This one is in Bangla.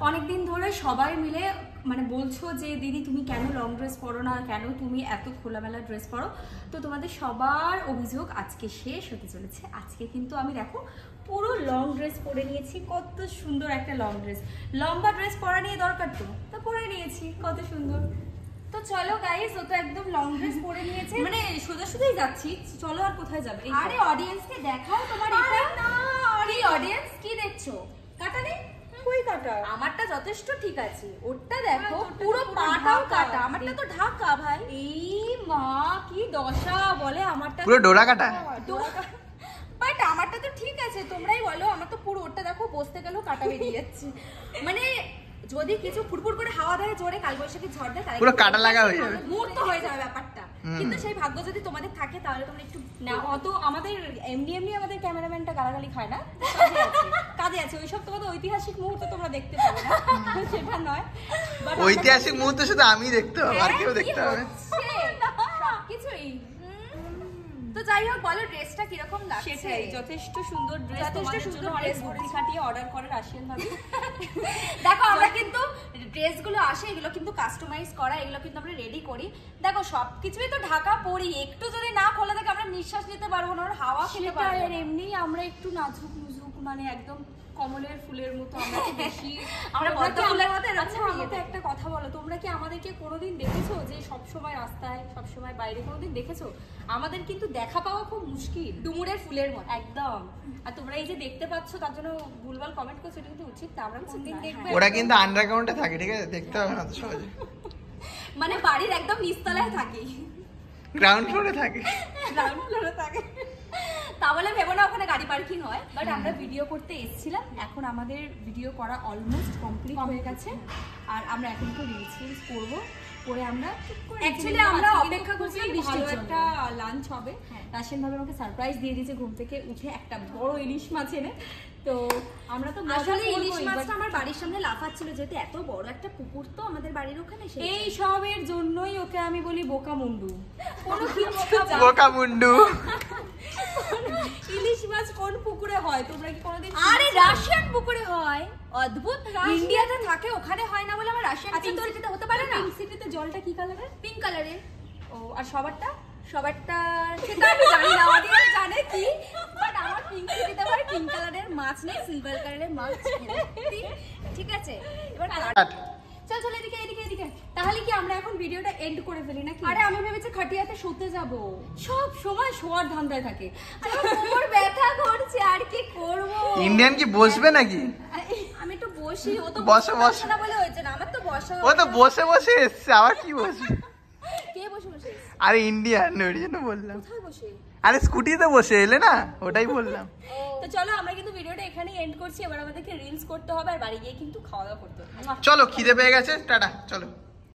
অনেকদিন ধরে সবাই মিলে মানে বলছো যে দিদি তুমি কেন লং ড্রেস পরো না, কেন তুমি এত খোলামেলা ড্রেস পরো। তো তোমাদের সবার অভিযোগ আজকে শেষ হতে চলেছে। আজকে কিন্তু আমি দেখো পুরো লং ড্রেস পরে নিয়েছি, কত সুন্দর একটা লং ড্রেস। লম্বা ড্রেস পরা নিয়ে দরকার তো পরে নিয়েছি, কত সুন্দর। তো চলো গাইস, ও তো একদম লং ড্রেস পরে নিয়েছে, মানে সোজাসুজিই যাচ্ছি। চলো আর কোথায় যাবে? আরে অডিয়েন্সকে দেখাও তোমার এটা। না আরে অডিয়েন্স কি দেখছো? কাটা নেই, কই কাটা? আমারটা যথেষ্ট ঠিক আছে, ওরটা দেখো পুরো পাটাও কাটা, আমারটা তো ঢাকা ভাই। এই মা কি দশা বলে, আমারটা পুরো ডোরা কাটা। বাট আমারটা তো ঠিক আছে, তোমরাই বলো। আমার তো পুরো ওরটা দেখো বসতে গেলেও কাটা বেরিয়ে যাচ্ছে। মানে যদি কিছু ফুরফুর করে হাওয়া দেয় জোরে, কালবৈশাখী ঝড় দেয়, পুরো কাটা লাগা হয়ে যাবে, মুহূর্ত হয়ে যাবে ব্যাপারটা। কিন্তু সেই ভাগ্য যদি তোমাদের থাকে তাহলে তোমরা একটু না, অত আমাদের এমনি আমাদের ক্যামেরাম্যানটা গালাগালি খায় না, কাজে আছে ওইসব। তোমাদের ঐতিহাসিক মুহূর্ত তোমরা দেখতে পাবে না, সেটা নয়। ঐতিহাসিক মুহূর্ত শুধু আমি দেখতে হবে, আর কেউ দেখতে হবে কিছুই। তো যাই হোক, বলো ড্রেসটা কিরকম লাগছে? সেটাই, যথেষ্ট সুন্দর ড্রেস, যথেষ্ট সুন্দর ড্রেস বুদ্ধি খাটিয়ে অর্ডার করে রাশিয়ান ভাবে। দেখো আমরা কিন্তু ড্রেসগুলো আসে, এগুলো কিন্তু কাস্টমাইজ করা, এগুলো কিন্তু আমরা রেডি করি। দেখো সবকিছুই তো ঢাকা পরি, একটু যদি না খোলা থাকে আমরা নিঃশ্বাস নিতে পারবো না, হাওয়া খেতে পারবো না। এমনি আমরা একটু নাজুক নুজুক, মানে একদম কমলের ফুলের মতো আমরা একটু বেশি। আমরা পদ্ম ফুলের মতো। আচ্ছা আমাকে একটা কথা বলো, তোমরা কি আমাদেরকে কোনোদিন দেখেছো যে সবসময় রাস্তায়, সবসময় বাইরে কোনোদিন দেখেছো? আমাদের কিন্তু দেখা পাওয়া খুব মুশকিল, ডুমুরের ফুলের মতো একদম। আর তোমরা এই যে দেখতে পাচ্ছ তার জন্য ভুলভাল কমেন্ট করছো, এটা কিন্তু উচিত না। আমরা কোনদিন দেখবে, ওরা কিন্তু আন্ডারগ্রাউন্ডে থাকে, ঠিক আছে? দেখতে হবে না তো সহজে, মানে বাড়ির একদম নিচতলায় থাকি, গ্রাউন্ড ফ্লোরে থাকে। গ্রাউন্ড ফ্লোরে থাকে। তাহলে ভেবো না ওখানে গাড়ি পার্কিং হয়। বাট আমরা ভিডিও করতে এসেছিলাম, এখন আমাদের ভিডিও করা অলমোস্ট কমপ্লিট হয়ে গেছে। আর আমরা এখন একটু রিলস করবো, করে আমরা অ্যাকচুয়ালি আমরা অপেক্ষা করছি ভালো একটা লাঞ্চ হবে। রাশিয়ান ভাবে আমাকে সারপ্রাইজ দিয়ে দিয়েছে, ঘুম থেকে উঠে একটা বড় ইলিশ মাছ এনে। তো আমরা তো আসলে ইলিশ মাছটা আমার বাড়ির সামনে লাফাচ্ছিল, যেহেতু এত বড় একটা পুকুর তো আমাদের বাড়ির ওখানে, এই সবের জন্যই ওকে আমি বলি বোকা মুন্ডু। কোনো বোকা মুন্ডু। ইলিশ মাছ কোন পুকুরে হয় তোমরা কি কোনোদিন? আরে রাশিয়ান পুকুরে হয়, অদ্ভুত। ইন্ডিয়াতে থাকে, ওখানে হয় না বলে আমার রাশিয়ান সিটিতে হতে পারে না। পিঙ্ক সিটিতে জলটা কি কালারের? পিঙ্ক কালারের। ও, আর সবারটা সবারটা সেটা আমি জানি না, অডিয়েন্স জানে কি। বাট আমার পিঙ্ক সিটিতে আবার পিঙ্ক কালারের মাছ নেই, সিলভার কালারের মাছ। ঠিক আছে, এবার চল চল এদিকে এদিকে এদিকে। তাহলে কি আমরা এখন ভিডিওটা এন্ড করে ফেলি নাকি? আরে আমি ভেবেছি খাটিয়াতে শুতে যাব, সব সময় শোয়ার ধান্দায় থাকে। কোমর ব্যথা করছে, আর কি করব। ইন্ডিয়ান কি বসবে নাকি? আমি একটু বসি, ও তো বসে বসে না বলে হয়েছে না, আমার তো বসা। ও তো বসে বসে এসছে, আবার কি বসে? কে বসে বসে? আরে ইন্ডিয়ান, ওই জন্য বললাম। কোথায় বসে? আরে স্কুটিতে বসে এলে না, ওটাই বললাম। তো চলো আমরা কিন্তু ভিডিওটা এখানেই এন্ড করছি। এবার আমাদেরকে রিলস করতে হবে, আর বাড়ি গিয়ে কিন্তু খাওয়া দাওয়া করতে হবে। চলো, খিদে পেয়ে গেছে, টাটা, চলো।